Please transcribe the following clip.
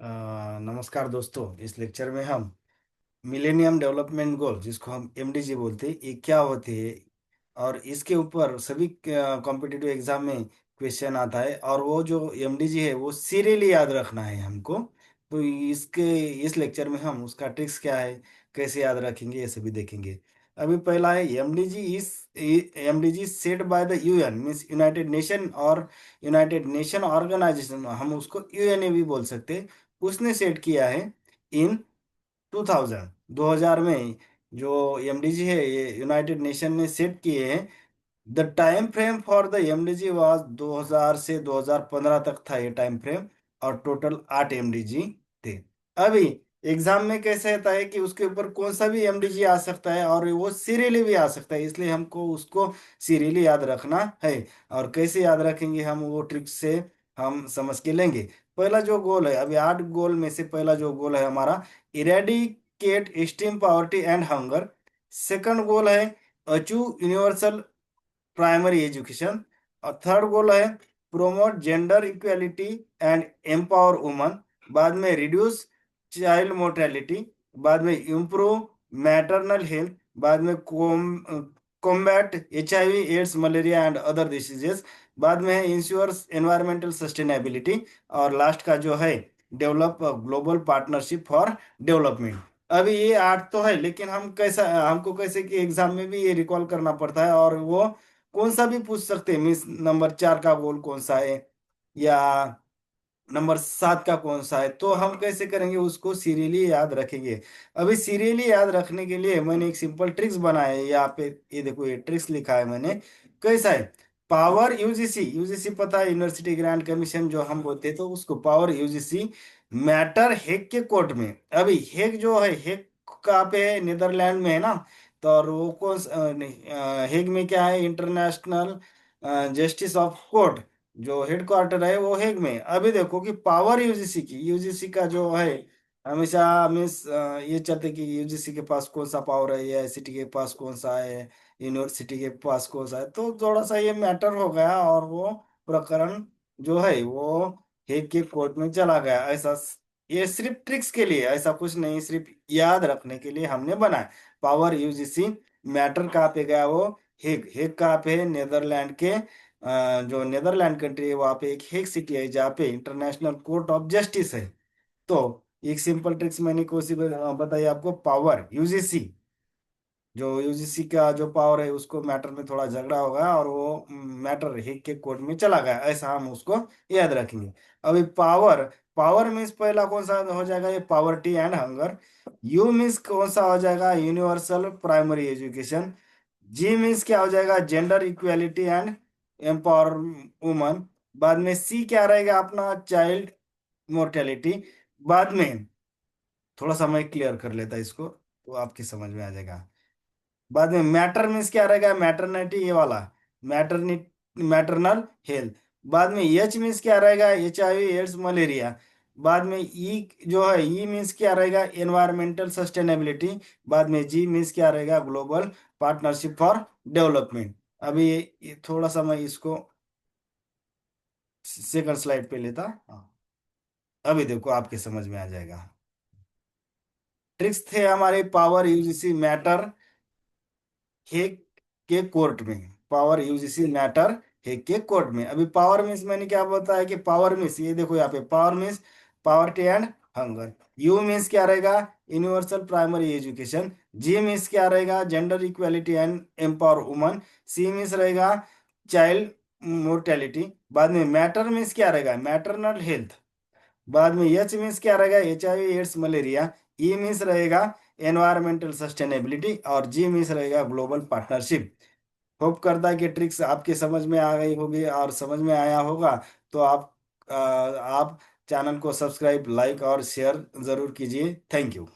नमस्कार दोस्तों। इस लेक्चर में हम मिलेनियम डेवलपमेंट गोल, जिसको हम एमडीजी बोलते हैं, ये क्या होते हैं और इसके ऊपर सभी कॉम्पिटिटिव एग्जाम में क्वेश्चन आता है। और वो जो एमडीजी है वो सीरियली याद रखना है हमको। तो इस लेक्चर में हम उसका ट्रिक्स क्या है, कैसे याद रखेंगे, ये सभी देखेंगे। अभी पहला है MDG set by the UN, means United nation, और यूनाइटेड नेशन ऑर्गेनाइजेशन, हम उसको यूएनए भी बोल सकते हैं। उसने सेट किया है इन 2000 में। जो एमडीजी है ये यूनाइटेड नेशन ने सेट किए हैं। The time frame for the MDG was 2000 से 2015 तक था ये टाइम फ्रेम। और टोटल 8 एमडीजी थे। अभी एग्जाम में कैसे होता है कि उसके ऊपर कौन सा भी एमडीजी आ सकता है और वो सीरियली भी आ सकता है, इसलिए हमको उसको सीरियली याद रखना है। और कैसे याद रखेंगे हम, वो ट्रिक से हम समझ के लेंगे। पहला जो गोल है, अभी 8 गोल में से पहला जो गोल है हमारा, eradicate extreme poverty and hunger. Second goal है अचीव यूनिवर्सल प्राइमरी एजुकेशन। और थर्ड गोल है promote gender equality and empower woman. बाद में रिड्यूस चाइल्ड मोर्टेलिटी। बाद में इम्प्रूव मैटरनल हेल्थ। बाद में combat HIV AIDS malaria and other diseases. बाद में है इंश्योर्स एनवायरमेंटल सस्टेनेबिलिटी। और लास्ट का जो है develop global partnership for development. अभी ये 8 तो है, लेकिन हमको कैसे कि एग्जाम में भी ये रिकॉल करना पड़ता है। और वो कौन सा भी पूछ सकते हैं, मिस नंबर 4 का गोल कौन सा है, या नंबर 7 का कौन सा है, तो हम कैसे करेंगे, उसको सीरियली याद रखेंगे। अभी सीरियली याद रखने के लिए मैंने एक सिंपल ट्रिक्स बनाया है यहाँ पे। ये देखो, ये ट्रिक्स लिखा है मैंने। कैसा है, पावर यूजीसी, यूजीसी पता है, यूनिवर्सिटी ग्रांट कमीशन जो हम बोलते हैं, तो उसको पावर यूजीसी मैटर हेग के कोर्ट में। अभी हेग जो है, हेग कहाँ पे है, नीदरलैंड में है ना। तो और वो हेग में क्या है, इंटरनेशनल जस्टिस ऑफ कोर्ट, जो हेडक्वार्टर है वो हेग में। अभी देखो कि पावर यूजीसी की, यूजीसी का जो है हमेशा मिस ये चलते कि यूजीसी के पास कौन सा पावर है, या आईसीटी के पास कौन सा है, यूनिवर्सिटी के पास कौन सा है। तो थोड़ा सा ये मैटर हो गया, और वो प्रकरण जो है वो हेग के कोर्ट में चला गया। ये सिर्फ ट्रिक्स के लिए, ऐसा कुछ नहीं, सिर्फ याद रखने के लिए हमने बनाया। पावर यूजीसी मैटर कहाँ पे गया, वो हेग। हेग कहाँ पे है, नेदरलैंड के जो नेदरलैंड कंट्री है वहां पे एक हेग सिटी है, जहाँ पे इंटरनेशनल कोर्ट ऑफ जस्टिस है। तो एक सिंपल ट्रिक्स मैंने कोशिश बताई आपको, पावर यूजीसी, जो यूजीसी का जो पावर है उसको मैटर में थोड़ा झगड़ा होगा, और वो मैटर हेग के कोर्ट में चला गया, ऐसा हम उसको याद रखेंगे। अभी पावर, पावर मीन्स पहला कौन सा हो जाएगा, ये poverty and hunger. U means कौन सा हो जाएगा, universal primary education. G means क्या हो जाएगा, gender equality and empower woman. बाद में सी क्या रहेगा अपना, चाइल्ड मोर्टेलिटी। बाद में थोड़ा सा मैं क्लियर कर लेता इसको, तो आपकी समझ में आ जाएगा। बाद में मैटर मीन्स क्या रहेगा, मैटरनिटी, ये वाला मैटरनिटी, मैटरनल हेल्थ। बाद में एच मीन्स क्या रहेगा, एचआईवी एड्स मलेरिया। बाद में ई जो है, ई मीन्स क्या रहेगा, एनवायरमेंटल सस्टेनेबिलिटी। बाद में जी मीन्स क्या रहेगा, ग्लोबल पार्टनरशिप फॉर डेवलपमेंट। अभी ये थोड़ा सा मैं इसको सेकंड स्लाइड पे लेता। हाँ, अभी देखो आपके समझ में आ जाएगा। ट्रिक्स थे हमारे, पावर यूजीसी मैटर हेग के कोर्ट में, पावर यूजीसी मैटर हेग के कोर्ट में। अभी पावर मीन्स मैंने क्या बताया कि पावर मीन्स, ये देखो यहाँ पे power means poverty and hunger. U means क्या रहेगा, universal primary education. G means क्या रहेगा, gender equality and empower woman. C means रहेगा चाइल्ड मोर्टेलिटी। बाद में मैटर मीन्स क्या रहेगा, मैटरनल हेल्थ। बाद में एच मीन्स क्या रहेगा, HIV AIDS malaria. E means रहेगा एनवायरमेंटल सस्टेनेबिलिटी। और जी मीन्स रहेगा ग्लोबल पार्टनरशिप। होप करता है कि ट्रिक्स आपके समझ में आ गई होगी और समझ में आया होगा। तो आप चैनल को सब्सक्राइब, लाइक और शेयर जरूर कीजिए। Thank you.